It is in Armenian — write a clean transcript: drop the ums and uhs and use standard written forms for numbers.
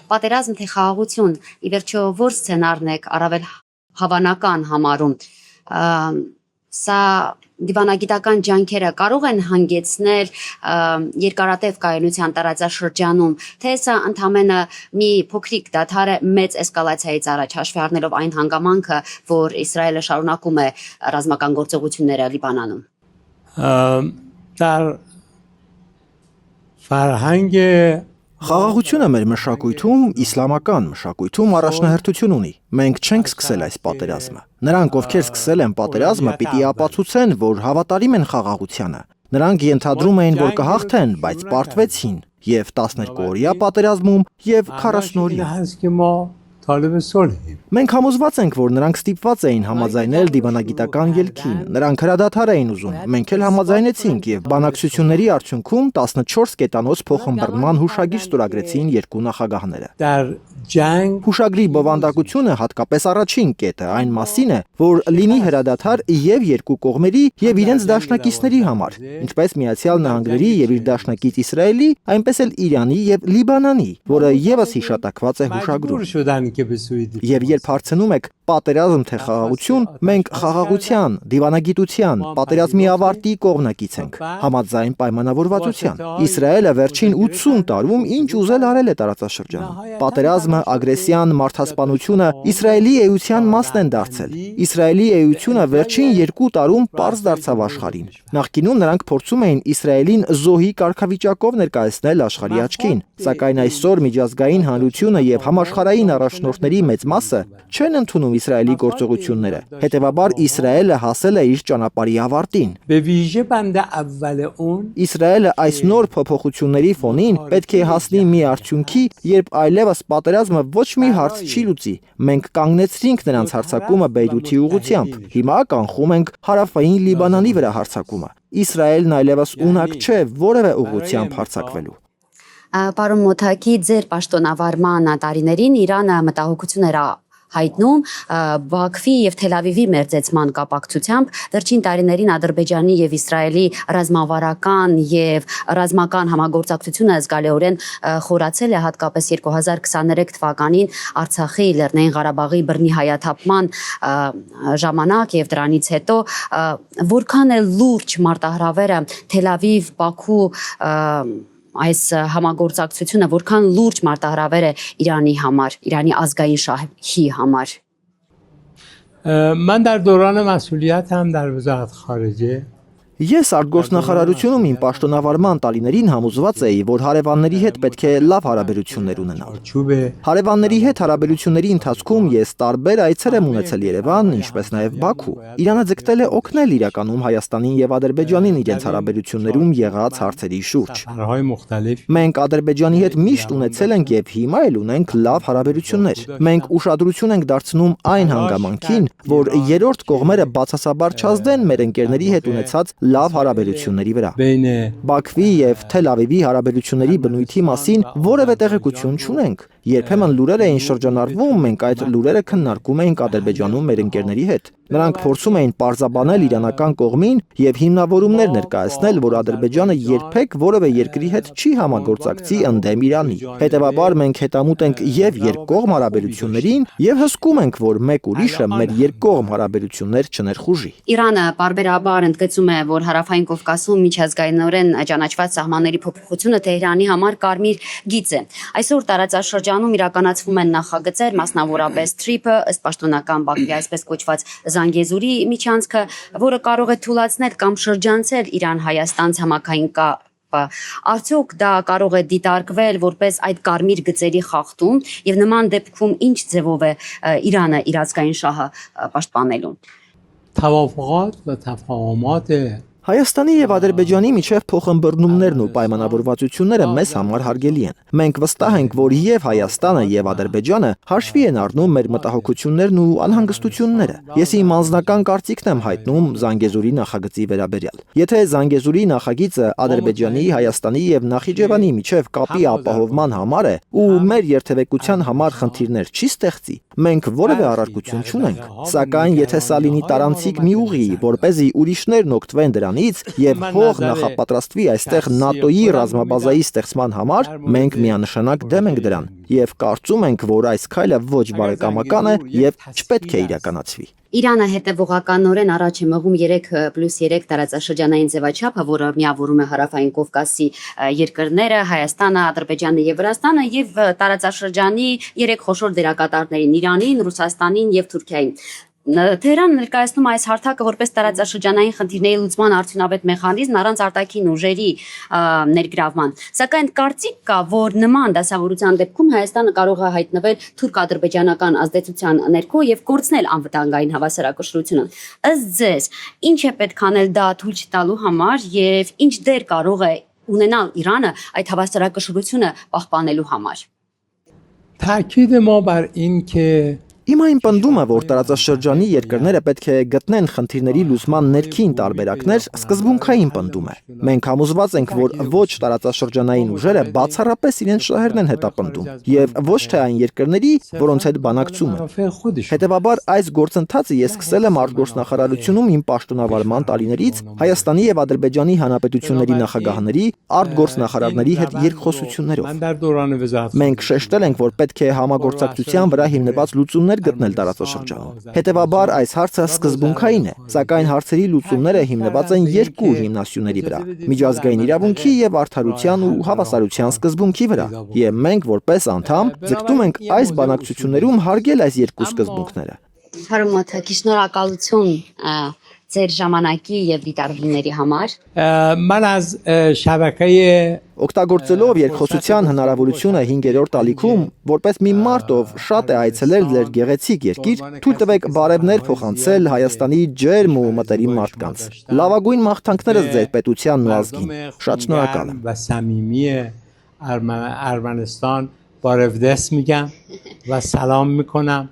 Պատերազմ թե խաղաղություն, ի վերջո որ սցենարն եք առավել հավանական համարում, սա դիվանագիտական ջանքերը կարող են հանգեցնել երկարատև կայունության տարածաշրջանում, թե սա ընդամենը մի փոքրիկ դադար է մեծ էսկալացիայից առաջ, հաշվի առնելով այն հանգամանքը, որ Իսրայելը շարունակում է ռազմական գործողությունները Լիբանանում։ Դար Ֆարհանգ Խաղաղությունը մեր մշակույթում, իսլամական մշակույթում առաջնահերթություն ունի։ Մենք չենք սկսել այս պատերազմը։ Նրանք, ովքեր սկսել են պատերազմը, պիտի ապացուցեն, որ հավատարիմ են խաղաղությանը։ Նրանք ենթադրում էին, որ կհաղթեն, բայց պարտվեցին եւ 12-օրյա պատերազմում եւ 40-օրյա։ Մենք համոզված ենք, որ նրանք ստիպված էին համաձայնել դիվանագիտական ելքին, նրանք հրադադար էին ուզում, մենք էլ համաձայնեցինք եւ բանակցությունների արդյունքում 14 կետանոց փոխըմբռնման հուշագիր ստորագրեցին երկու նախագահները։ Հուշագրի բովանդակությունը հատկապես առաջին կետը այն մասին է, որ լինի հրադադար եւ երկու կողմերի եւ իրենց դաշնակիցների համար, ինչպես Միացյալ Նահանգների եւ իր դաշնակից Իսրայելի, այնպես էլ Իրանի եւ Լիբանանի, որը եւս հիշատակված է հուշագրում։ Եվ երբ հարցնում եք պատերազմ թե խաղաղություն, մենք խաղաղության, դիվանագիտության, պատերազմի ավարտի կողմնակից ենք, համաձայն պայմանավորվածության։ Իսրայելը վերջին 80 տարում ինչ ուզել արել է տարածաշրջանում։ Պատերազմը, ագրեսիան, մարդասպանությունը Իսրայելի էության մասն են դարձել։ Իսրայելի էությունը վերջին 2 տարում պարզ դարձավ աշխարհին։ Նախկինում նրանք փորձում էին Իսրայելին զոհի կարգավիճակով ներկայացնել աշխարհի աչքին, սակայն այսօր միջազգային հանրությունը եւ համաշխարհային առաջնորդների մեծ մասը չեն ընդունում Իսրայելի գործողությունները։ Հետևաբար Իսրայելը հասել է իր ճանապարհի ավարտին։ Իսրայելը այս նոր փոփոխությունների ֆոնին պետք է հասնի մի արդյունքի, երբ այլևս պատերազմը ոչ մի հարց չի լուծի։ Մենք կանգնեցրինք նրանց հարձակումը Բեյրութի ուղղությամբ։ Հիմա կանխում ենք հարավային Լիբանանի վրա հարձակումը։ Իսրայելն այլևս ունակ չէ որևէ ուղղությամբ հարձակվելու։ Պարոն Մոթակի, ձեր պաշտոնավարման տարիներին Իրանը մտահոգություն էր հայտնում Բաքվի եւ Թել Ավիվի մերձեցման կապակցությամբ վերջին տարիներին Ադրբեջանի եւ Իսրայելի ռազմավարական եւ ռազմական համագործակցությունը զգալիորեն խորացել է, հատկապես 2023 թվականին Արցախի, Լեռնային Ղարաբաղի բռնի հայաթափման ժամանակ եւ դրանից հետո որքան է լուրջ մարտահրավերը Թել Ավիվ, Բաքու այս համագործակցությունը որքան լուրջ մարտահրավեր է Իրանի համար, Իրանի ազգային շահի համար։ من در دوران مسئولیتم در وزارت خارجه Ես արտգործնախարարությունում իմ պաշտոնավարման տարիներին համոզված էի, որ հարևանների հետ պետք է լավ հարաբերություններ ունենալ։ Հարևանների հետ հարաբերությունների ընթացքում ես տարբեր այցեր եմ ունեցել Երևան, ինչպես նաև Բաքու։ Իրանը ձգտել է օգնել իրականում Հայաստանին եւ Ադրբեջանին իրենց հարաբերություններում եղած հարցերի շուրջ։ Մենք Ադրբեջանի հետ միշտ ունեցել ենք եւ հիմա էլ ունենք լավ հարաբերություններ։ Մենք ուշադրություն ենք դարձնում այն հանգամանքին, որ երրորդ կողմերը բացասաբար չազդեն մեր ընկերների հետ ունեցած լավ հարաբերությունների վրա։ Բաքվի եւ Թել Ավիվի հարաբերությունների բնույթի մասին որևէ տեղեկություն չունենք։ Երբեմն լուրեր էին շրջանառվում, մենք այդ լուրերը քննարկում էինք Ադրբեջանում մեր ընկերների հետ։ Նրանք փորձում էին պարզաբանել իրանական կողմին եւ հիմնավորումներ ներկայացնել, որ Ադրբեջանը երբեք որևէ երկրի հետ չի համագործակցի ընդդեմ Իրանի։ Հետևաբար մենք հետամուտ ենք եւ երկկողմ հարաբերություններին եւ հսկում ենք, որ մեկ ուրիշը մեր երկկողմ հարաբերություններ չներխուժի։ Իրանը պարբերաբար ընդգծում է, որ Հարավային Կովկասում միջազգայինորեն ճանաչված սահմանների փոփոխությունը Թեհրանի համար կարմիր գիծ է։ Այսօր տարածաշրջանում իրականացվում են նախագծեր, մասնավորապես TRIP-ը, ըստ պաշտոնական Բաքվի այսպես կոչված Զանգեզուրի միջանցքը, որը կարող է թույլատնել կամ շրջանցել Իրան-Հայաստան ցամաքային կապը։ Արդյոք դա կարող է դիտարկվել որպես այդ կարմիր գծերի խախտում եւ նման դեպքում ինչ ձևով է Իրանը իր ազգային շահը պաշտպանելու։ توافقات و تفاهمات Հայաստանի եւ Ադրբեջանի միջև փոխըմբռնումներն ու պայմանավորվածությունները մեզ համար հարգելի են։ Մենք վստահ ենք, որ եւ Հայաստանը եւ Ադրբեջանը հաշվի են առնում մեր մտահոգություններն ու անհանգստությունները։ Ես իմ անձնական կարծիքն եմ հայտնում Զանգեզուրի նախագծի վերաբերյալ։ Եթե Զանգեզուրի նախագիծը Ադրբեջանի, Հայաստանի եւ Նախիջևանի միջև կապի ապահովման համար է ու մեր երթևեկության համար խնդիրներ չի ստեղծի, Մենք որևէ առարկություն չունենք, սակայն եթե սա լինի տարանցիկ մի ուղի, որպեսզի ուրիշներն օգտվեն դրանից եւ հող նախապատրաստվի այստեղ ՆԱՏՕ-ի ռազմաբազայի ստեղծման համար, մենք միանշանակ դեմ ենք դրան եւ կարծում ենք, որ այս քայլը ոչ բարեկամական է եւ չպետք է իրականացվի։ Իրանը հետևողականորեն առաջ է մղում 3+3 տարածաշրջանային ձևաչափը, որը միավորում է Հարավային Կովկասի երկրները, Հայաստանը, Ադրբեջանը եւ Վրաստանը եւ տարածաշրջանի 3 խոշոր դերակատարներին՝ Իրանին, Ռուսաստանին եւ Թուրքիային։ Թեհրանը ներկայացնում այս հարթակը որպես տարածաշրջանային խնդիրների լուծման արդյունավետ մեխանիզմ առանց արտաքին ուժերի ներգրավման։ Սակայն կարծիք կա, որ նման դասավորության դեպքում Հայաստանը կարող է հայտնվել թուրք-ադրբեջանական ազդեցության ներքո եւ կորցնել անվտանգային հավասարակշռությունը։ Ըստ ձեզ, ինչ է պետք անել դա թույլ չտալու համար եւ ինչ դեր կարող է ունենալ Իրանը այդ հավասարակշռությունը պահպանելու համար։ تاکید ما بر این که Իմ այն պնդումը, որ տարածաշրջանի երկրները պետք է գտնեն խնդիրների լուծման ներքին տարբերակներ, սկզբունքային պնդում է։ Մենք համոզված ենք, որ ոչ տարածաշրջանային ուժերը բացառապես իրենց շահերն են հետապնդում, եւ ոչ թե այն երկրների, որոնց հետ բանակցում են։ Հետևաբար այս գործընթացը ես սկսել եմ արտգործնախարարությունում իմ պաշտոնավարման տարիներից Հայաստանի եւ Ադրբեջանի հանրապետությունների նախագահների, արտգործնախարարների հետ երկխոսություններով։ من در دوران وزارت Մենք շեշտել ենք, որ պետք է համագործակցության վրա հիմնված լուծումներ գտնել տարածաշրջանում։ Հետևաբար այս հարցը սկզբունքային է, սակայն հարցերի լուծումները հիմնված են երկու հիմնասյուների վրա՝ միջազգային իրավունքի եւ արդարության ու հավասարության սկզբունքի վրա։ Եվ մենք որպես անդամ ձգտում ենք այս բանակցություններում հարգել այս երկու սկզբունքները։ Հարում Մոթակի, շնորհակալություն ձեր ժամանակի եւ դիտարկումների համար։ من از شبکه Օգտագործելով երկխոսության հնարավորությունը 5-րդ ալիքում, որպես մի մարդ, ով շատ է այցելել ձեր գեղեցիկ երկիր, թույլ տվեք բարևներ փոխանցել Հայաստանի ջերմ ու մտերիմ մարդկանց։ Լավագույն մաղթանքները ձեր պետությանն ու ազգին։ Շատ շնորհակալ եմ։ و صمیمی ارمنستان بارودس میگم و سلام میکنم